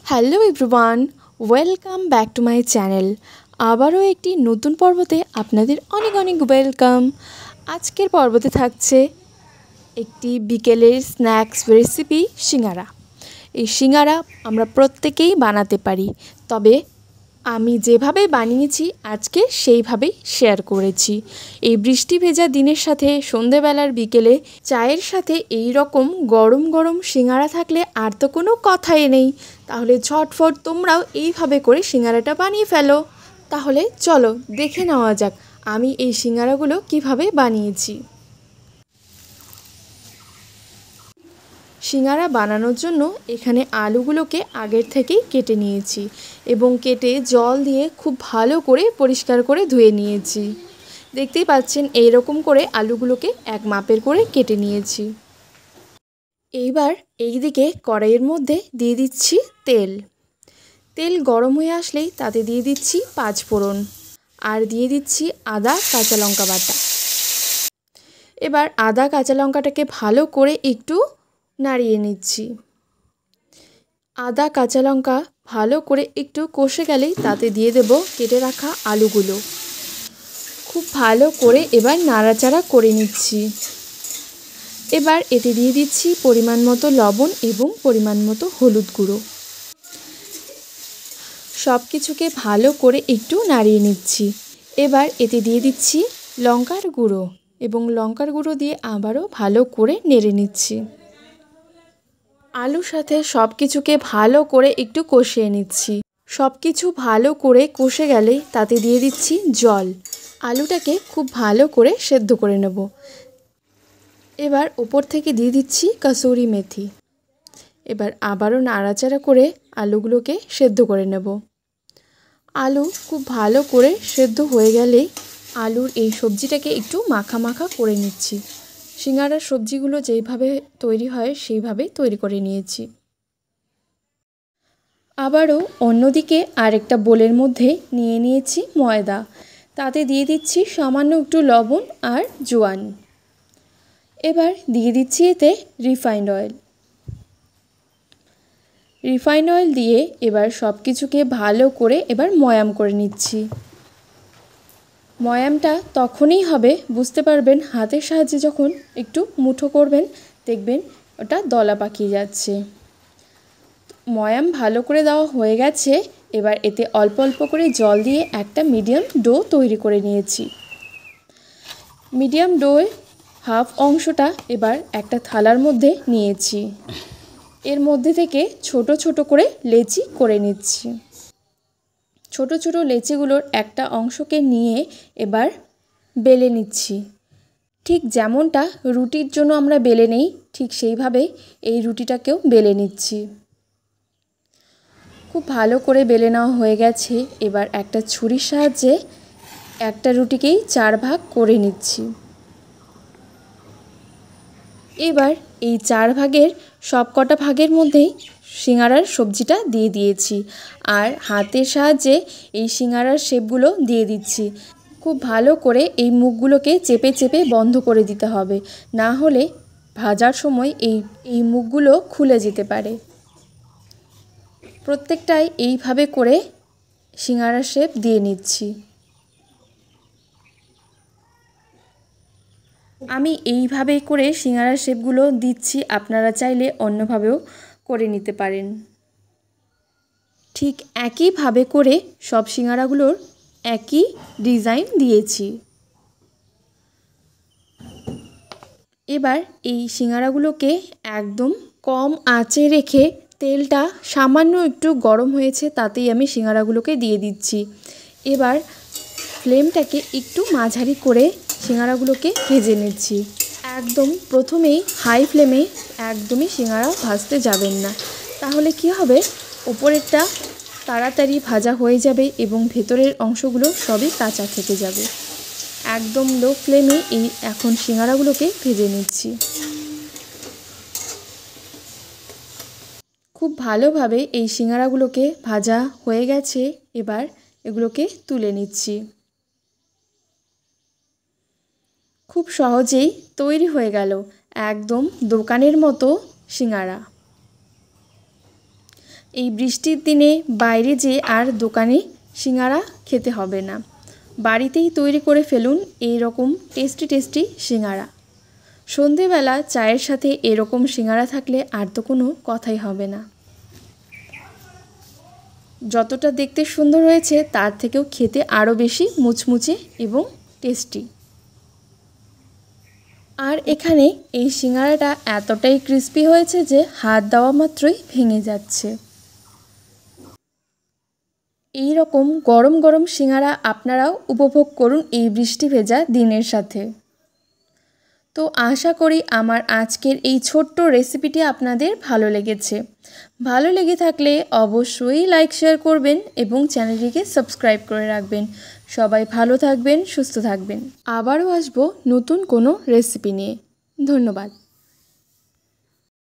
Hello everyone, welcome back to my channel. আবারও একটি নতুন পর্বতে আপনাদের অনেক অনেক ওয়েলকাম। আজকের পর্বতে থাকছে একটি বিকেলের স্ন্যাক্স রেসিপি সিঙ্গারা। এই সিঙ্গারা আমরা প্রত্যেকেই বানাতে পারি, তবে আমি যেভাবে বানিয়েছি আজকে সেইভাবেই শেয়ার করেছি। এই বৃষ্টি ভেজা দিনের সাথে সন্ধেবেলার বিকেলে চায়ের সাথে এই রকম গরম গরম সিঙ্গারা থাকলে আর তো কোনো কথাই নেই। তাহলে ঝটফট তোমরাও এইভাবে করে সিঙ্গারাটা বানিয়ে ফেলো। তাহলে চলো দেখে নেওয়া যাক আমি এই সিঙ্গারাগুলো কিভাবে বানিয়েছি। সিঙ্গারা বানানোর জন্য এখানে আলুগুলোকে আগের থেকেই কেটে নিয়েছি এবং কেটে জল দিয়ে খুব ভালো করে পরিষ্কার করে ধুয়ে নিয়েছি। দেখতেই পাচ্ছেন এইরকম করে আলুগুলোকে এক মাপের করে কেটে নিয়েছি। এইবার এইদিকে কড়াইয়ের মধ্যে দিয়ে দিচ্ছি তেল। তেল গরম হয়ে আসলেই তাতে দিয়ে দিচ্ছি পাঁচফোড়ন আর দিয়ে দিচ্ছি আদা কাঁচা লঙ্কা বাটা। এবার আদা কাঁচা লঙ্কাটাকে ভালো করে একটু নাড়িয়ে নিচ্ছি। আদা কাঁচা লঙ্কা ভালো করে একটু কষে গেলেই তাতে দিয়ে দেব কেটে রাখা আলুগুলো। খুব ভালো করে এবার নাড়াচাড়া করে নিচ্ছি। এবার এতে দিয়ে দিচ্ছি পরিমাণ মতো লবণ এবং পরিমাণ মতো হলুদ গুঁড়ো। সব কিছুকে ভালো করে একটু নাড়িয়ে নিচ্ছি। এবার এতে দিয়ে দিচ্ছি লঙ্কার গুঁড়ো এবং লঙ্কার গুঁড়ো দিয়ে আবারও ভালো করে নেড়ে নিচ্ছি। আলুর সাথে সব কিছুকে ভালো করে একটু কষিয়ে নিচ্ছি। সব কিছু ভালো করে কষে গেলে তাতে দিয়ে দিচ্ছি জল। আলুটাকে খুব ভালো করে সেদ্ধ করে নেব। এবার ওপর থেকে দিয়ে দিচ্ছি কসুরি মেথি। এবার আবারও নাড়াচাড়া করে আলুগুলোকে সেদ্ধ করে নেব। আলু খুব ভালো করে সেদ্ধ হয়ে গেলেই আলুর এই সবজিটাকে একটু মাখা মাখা করে নিচ্ছি। সিঙ্গারার সবজিগুলো যেইভাবে তৈরি হয় সেইভাবেই তৈরি করে নিয়েছি। আবারও অন্যদিকে আরেকটা বোলের মধ্যে নিয়ে নিয়েছি ময়দা। তাতে দিয়ে দিচ্ছি সামান্য একটু লবণ আর জোয়ান। এবার দিয়ে দিচ্ছি এতে রিফাইন্ড অয়েল। রিফাইন্ড অয়েল দিয়ে এবার সব কিছুকে ভালো করে এবার ময়াম করে নিচ্ছি। ময়ামটা তখনই হবে বুঝতে পারবেন হাতের সাহায্যে যখন একটু মুঠো করবেন, দেখবেন ওটা দলা পাকিয়ে যাচ্ছে। ময়াম ভালো করে দেওয়া হয়ে গেছে। এবার এতে অল্প অল্প করে জল দিয়ে একটা মিডিয়াম ডো তৈরি করে নিয়েছি। মিডিয়াম ডোয়ে হাফ অংশটা এবার একটা থালার মধ্যে নিয়েছি। এর মধ্যে থেকে ছোট ছোট করে লেচি করে নিচ্ছি। ছোট ছোট লেচিগুলোর একটা অংশকে নিয়ে এবার বেলে নিচ্ছি। ঠিক যেমনটা রুটির জন্য আমরা বেলে নেই ঠিক সেইভাবে এই রুটিটাকেও বেলে নিচ্ছি। খুব ভালো করে বেলে নেওয়া হয়ে গেছে। এবার একটা ছুরির সাহায্যে একটা রুটিকেই 4 ভাগ করে নিচ্ছি। এবার এই 4 ভাগের সব কটা ভাগের মধ্যেই সিঙ্গারার সবজিটা দিয়ে দিয়েছি আর হাতের সাহায্যে এই সিঙ্গারার শেপগুলো দিয়ে দিচ্ছি। খুব ভালো করে এই মুখগুলোকে চেপে চেপে বন্ধ করে দিতে হবে, না হলে ভাজার সময় এই মুখগুলো খুলে যেতে পারে। প্রত্যেকটাই এইভাবে করে সিঙ্গারার শেপ দিয়ে নিচ্ছি। আমি এইভাবে করে সিঙ্গারার শেপগুলো দিচ্ছি, আপনারা চাইলে অন্যভাবেও করে নিতে পারেন। ঠিক একইভাবে করে সব সিঙ্গারাগুলোর একই ডিজাইন দিয়েছি। এবার এই সিঙ্গারাগুলোকে একদম কম আঁচে রেখে তেলটা সামান্য একটু গরম হয়েছে তাতেই আমি সিঙ্গারাগুলোকে দিয়ে দিচ্ছি। এবার ফ্লেমটাকে একটু মাঝারি করে সিঙ্গারাগুলোকে ভেজে নিচ্ছি। একদম প্রথমেই হাই ফ্লেমে একদমই সিঙ্গারা ভাজতে যাবেন না, তাহলে কি হবে ওপরেরটা তাড়াতাড়ি ভাজা হয়ে যাবে এবং ভেতরের অংশগুলো সবই কাঁচা থেকে যাবে। একদম লো ফ্লেমে এখন সিঙ্গারাগুলোকে ভেজে নিচ্ছি। খুব ভালোভাবে এই সিঙ্গারাগুলোকে ভাজা হয়ে গেছে। এবার এগুলোকে তুলে নিচ্ছি। খুব সহজেই তৈরি হয়ে গেল একদম দোকানের মতো সিঙ্গারা। এই বৃষ্টির দিনে বাইরে যেয়ে আর দোকানে সিঙ্গারা খেতে হবে না, বাড়িতেই তৈরি করে ফেলুন এই রকম টেস্টি টেস্টি সিঙ্গারা। সন্ধেবেলা চায়ের সাথে এরকম সিঙ্গারা থাকলে আর তো কোনো কথাই হবে না। যতটা দেখতে সুন্দর হয়েছে তার থেকেও খেতে আরও বেশি মুচমুচে এবং টেস্টি। আর এখানে এই সিঙ্গারাটা এতটাই ক্রিস্পি হয়েছে যে হাত দেওয়া মাত্রই ভেঙে যাচ্ছে। এই রকম গরম গরম সিঙ্গারা আপনারাও উপভোগ করুন এই বৃষ্টি ভেজা দিনের সাথে। তো আশা করি আমার আজকের এই ছোট্ট রেসিপিটি আপনাদের ভালো লেগেছে। ভালো লেগে থাকলে অবশ্যই লাইক শেয়ার করবেন এবং চ্যানেলটিকে সাবস্ক্রাইব করে রাখবেন। সবাই ভালো থাকবেন, সুস্থ থাকবেন। আবারও আসবো নতুন কোনো রেসিপি নিয়ে। ধন্যবাদ।